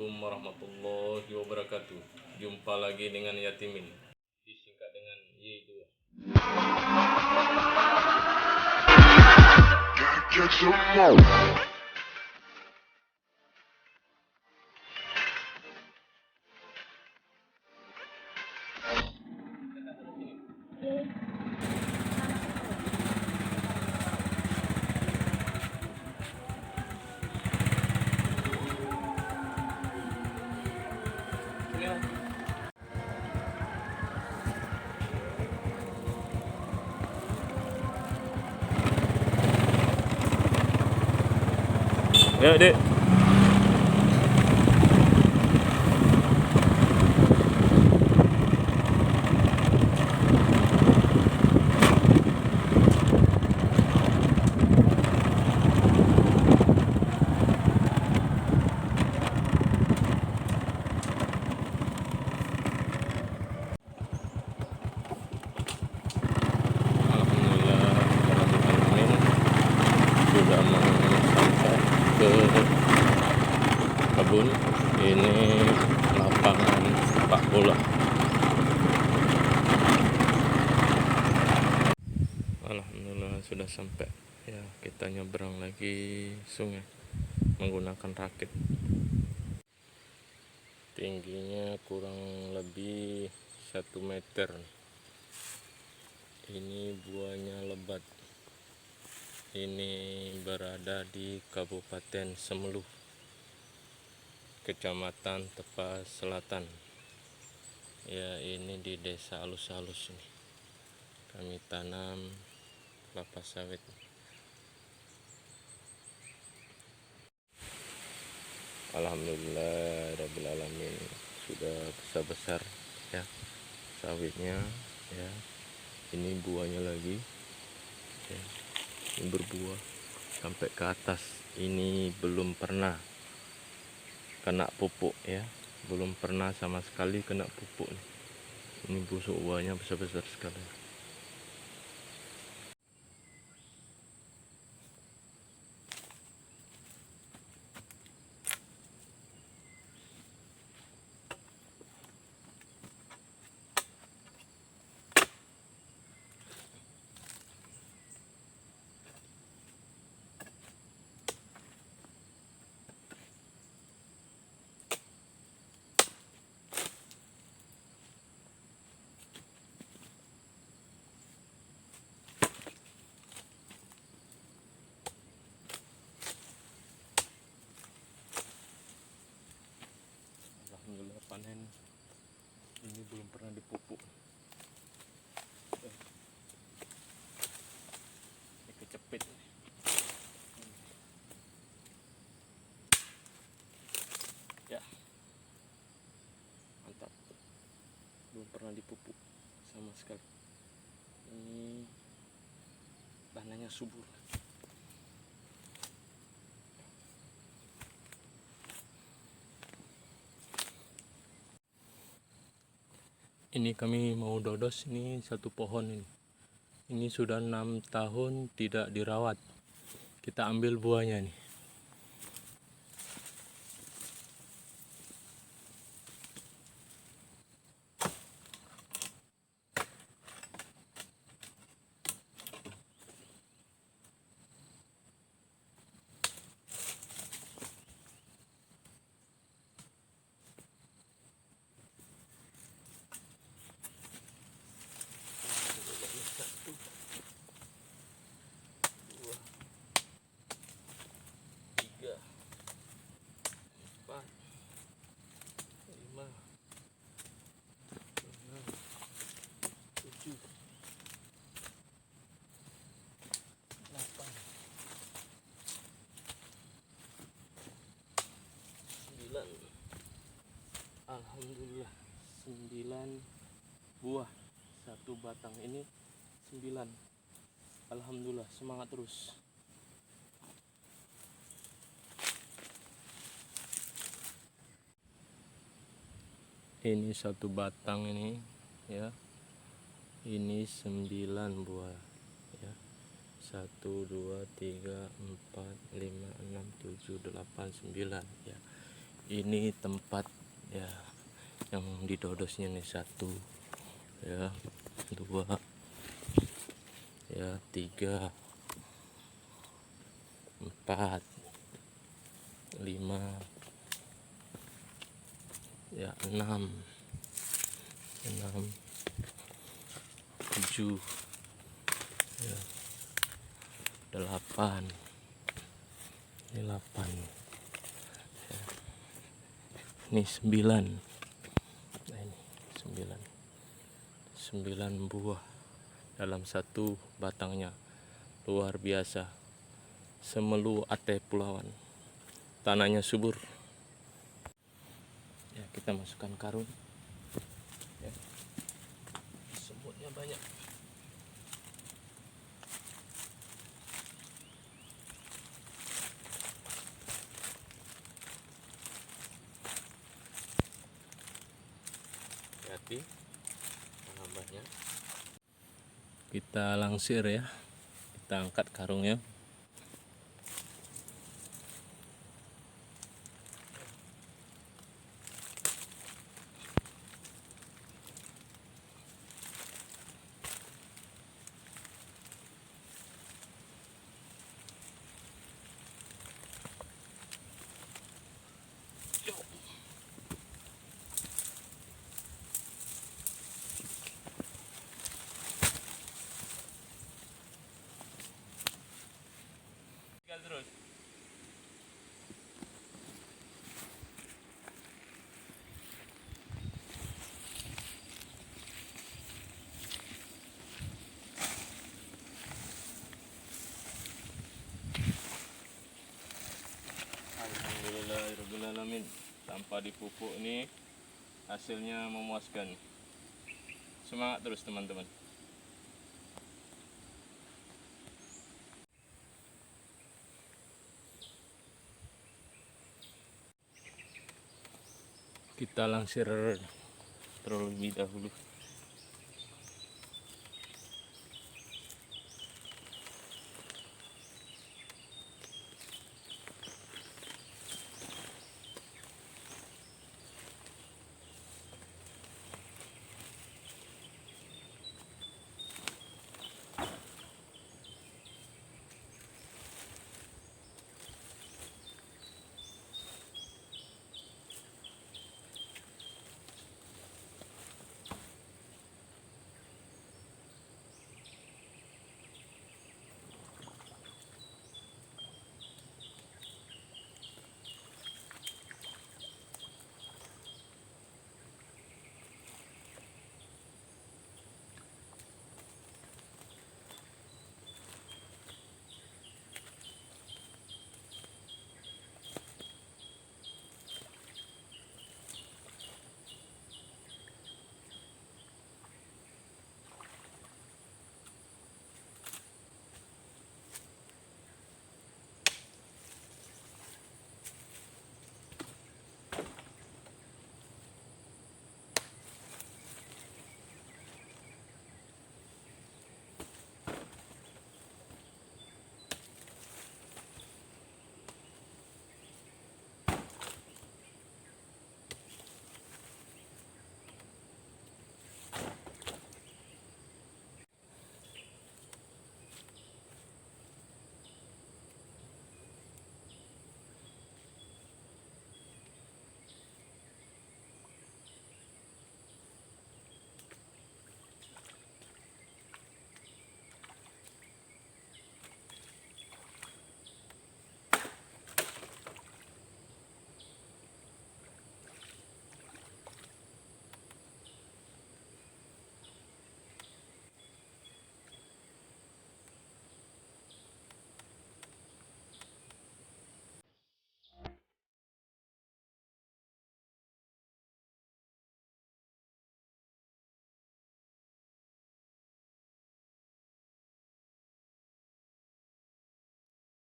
Assalamualaikum warahmatullahi wabarakatuh. Jumpa lagi dengan Yatimin, disingkat dengan Y2. Ya, Dek. Sudah mau sampai ke kebun. Ini lapangan sepak bola. Alhamdulillah sudah sampai. Ya, kita nyebrang lagi sungai menggunakan rakit. Tingginya kurang lebih 1 meter. Ini buahnya lebat. Ini berada di Kabupaten Semeru, Kecamatan Tepas Selatan. Ya, ini di Desa Alus-Alus ini. Kami tanam kelapa sawit. Alhamdulillah rabbil alamin, sudah besar-besar ya sawitnya ya. Ini buahnya lagi ya. Ini berbuah sampai ke atas. Ini belum pernah kena pupuk ya, belum pernah sama sekali kena pupuk. Ini busuk buahnya besar-besar sekali. Alhamdulillah panen. Ini belum pernah dipupuk. Ini kecepit. Ya, mantap. Belum pernah dipupuk sama sekali. Ini tanahnya subur. Ini kami mau dodos. Ini satu pohon ini. Ini sudah 6 tahun tidak dirawat. Kita ambil buahnya nih. Alhamdulillah 9 buah satu batang ini 9. Alhamdulillah, semangat terus. Ini satu batang ini ya. Ini 9 buah ya. 1 2 3 4 5 6 7 8 9 ya. Ini tempat ya yang didodosnya nih, 1 ya, 2 ya, 3 4 5 ya, 6 7 ya, 8 ini 8 ya. Ini 9. Nah, ini 9 buah dalam 1 batangnya. Luar biasa. Semelu Ate Pulauan. Tanahnya subur. Ya, kita masukkan karung. Ya. Semutnya banyak. Hati penambahnya. Kita langsir ya. Kita angkat karungnya. Terus alhamdulillahirobbilalamin, tanpa dipupuk ini hasilnya memuaskan. Semangat terus teman-teman. Kita langsir terlebih dahulu.